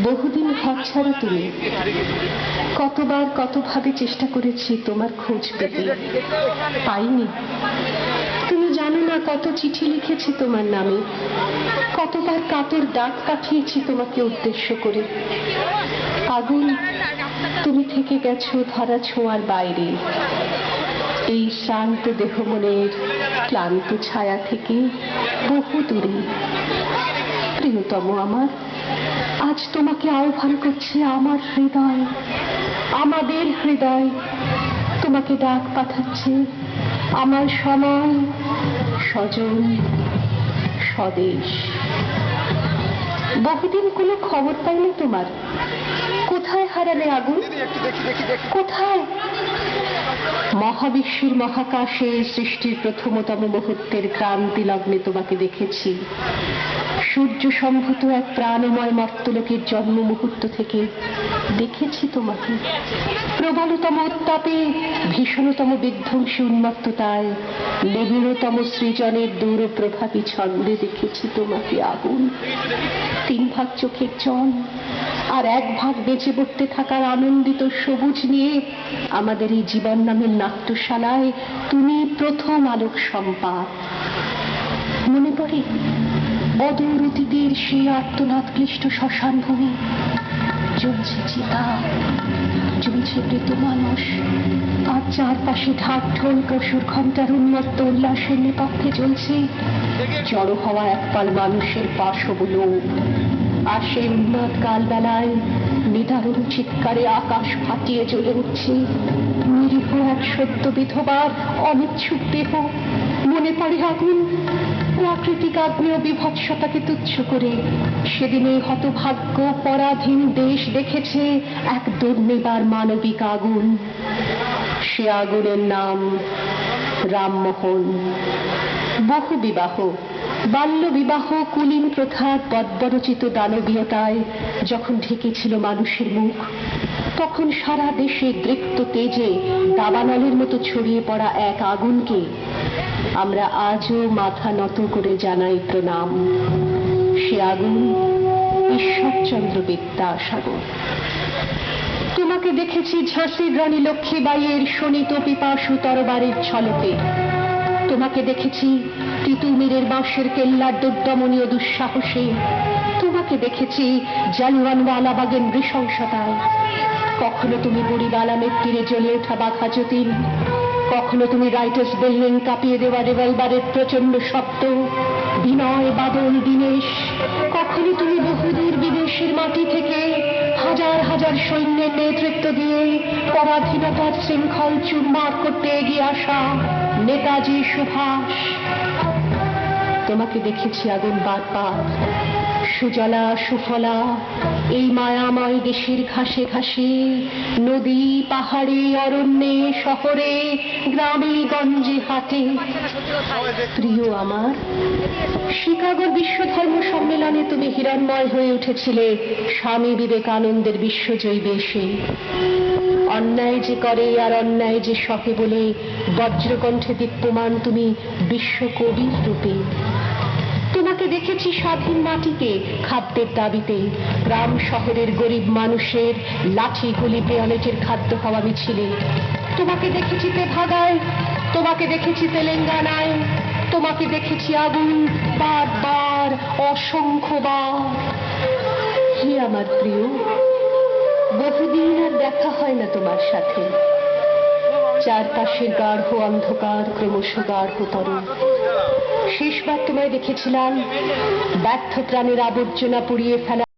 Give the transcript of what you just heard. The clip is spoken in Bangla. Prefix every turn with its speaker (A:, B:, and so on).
A: বহুদিন হাতছাড়া তুমি। কতবার কতভাবে চেষ্টা করেছি তোমার খোঁজ পেতে, পাইনি। তুমি জানো না কত চিঠি লিখেছি তোমার নামে, কতবার কাতর ডাক পাঠিয়েছি তোমাকে উদ্দেশ্য করে। আগুন, তুমি থেকে গেছো ধরা ছোঁয়ার বাইরে, এই শ্রান্ত দেহ মনের ক্লান্ত ছায়া থেকে বহু দূরে। প্রিয়তম আমার, আজ তোমাকে আহ্বান করছে আমার হৃদয়, আমাদের হৃদয় তোমাকে ডাক পাঠাচ্ছে। আমার সময়, স্বজন, স্বদেশ। বহুদিন কোনো খবর পাইনি তোমার। কোথায় হারালে আগুন, কোথায়? মহাবিশ্বের মহাকাশে সৃষ্টির প্রথমতম মুহূর্তের ক্রান্তি লগ্নে তোমাকে দেখেছি। সূর্য সম্ভূত এক প্রাণময় মর্তলোকের জন্ম মুহূর্ত থেকে দেখেছি তোমাকে। প্রবলতম উত্তাপে, ভীষণতম বিধ্বংসী উন্মত্ততায়, নিবিড়তম সৃজনের দূর প্রভাবী ছন্দে দেখেছি তোমাকে আগুন। 3 ভাগ চোখের জল আর 1 ভাগ বেঁচে পড়তে থাকার আনন্দিত সবুজ নিয়ে আমাদের এই জীবন নামের নাট্যশালায় তুমি প্রথম আলোক সম্পাদ। মনে পড়ে অদূর অতীতের সেই আর্তনাদ ক্লিষ্ট শ্মশান ভূমি। জ্বলছে চিতা, জ্বলছে মৃত মানুষ, আর চারপাশে ঢাক ঢোল পশুর ঘণ্টার উন্মত্ত উল্লাসের নেপথ্যে চলছে জড়ো হওয়া একপাল মানুষের পাশবুলো। আর সেই উন্মাদ কালবেলায় নিদারুণ চিৎকারে আকাশ ফাটিয়ে জ্বলে উঠছে নিরীহ এক সদ্য বিধবার অনিচ্ছুক দেহ। মনে পড়ে আগুন, প্রাকৃতিক আগ্নেয় বিভৎসতাকে তুচ্ছ করে সেদিনে হতভাগ্য পরাধীন দেশ দেখেছে এক দুর্নিবার মানবিক আগুন। সে আগুনের নাম রামমোহন। বহু বিবাহ, বাল্য বিবাহ, কুলীন প্রথার বর্বরচিত দানবীয়তায় যখন ঢেকেছিল মানুষের মুখ, তখন সারা দেশে দৃপ্ত তেজে দাবানলের মতো ছড়িয়ে পড়া এক আগুনকে আমরা আজও মাথা নত করে জানাই প্রণাম। সে আগুন ঈশ্বরচন্দ্র বিদ্যাসাগর। তোমাকে দেখেছি ঝাঁসির রানী লক্ষ্মীবাইয়ের শোণিত পিপাসু তরবারির ঝলকে। তোমাকে দেখেছি তিতুমিরের বাঁশের কেল্লার দুর্দমনীয় দুঃসাহসে। তোমাকে দেখেছি জালিয়ানওয়ালাবাগের নৃশংসতায়। কখনো তুমি বুড়িবালামের তীরে জ্বলে ওঠা বাঘা যতীন, কখনো তুমি রাইটার্স বিল্ডিং কাঁপিয়ে দেওয়া রিভলভারের প্রচন্ড শব্দ, বিনয় বাদল দীনেশ। কখনো তুমি বহুদূর বিদেশের মাটি থেকে হাজার হাজার সৈন্যের নেতৃত্ব দিয়ে পরাধীনতার শৃঙ্খল চুরমার করতে এগিয়ে আসা নেতাজি সুভাষ। তোমাকে দেখেছি আগুন বারবার, সুজলা সুফলা এই মায়াময় দেশের ঘাসে ঘাসে, নদী পাহাড়ে অরণ্যে শহরে গ্রামে গঞ্জে হাটে। প্রিয় আমার, শিকাগোর বিশ্ব ধর্ম সম্মেলনে তুমি হিরণ্ময় হয়ে উঠেছিলে স্বামী বিবেকানন্দের বিশ্বজয়ী বেশে। অন্যায় যে করে আর অন্যায় যে সহে বলে বজ্রকণ্ঠে দীপ্যমান তুমি বিশ্বকবির রূপে। তোমাকে দেখেছি স্বাধীন মাটিকে খাদ্যের দাবিতে গ্রাম শহরের গরিব মানুষের লাঠি গুলি পেয়ালেটের খাদ্য খাওয়া মিছিলে। তোমাকে দেখেছি তেভাগায়, তোমাকে দেখেছি তেলেঙ্গানায়, তোমাকে দেখেছি আগুন বারবার অসংখ্যবার। হে আমার প্রিয়, বহুদিন আর দেখা হয় না তোমার সাথে। চারপাশের গাঢ় অন্ধকার ক্রমশ গাঢ়তর। শেষবার তোমায় দেখেছিলাম ব্যর্থ প্রাণের আবর্জনা পুড়িয়ে ফেলা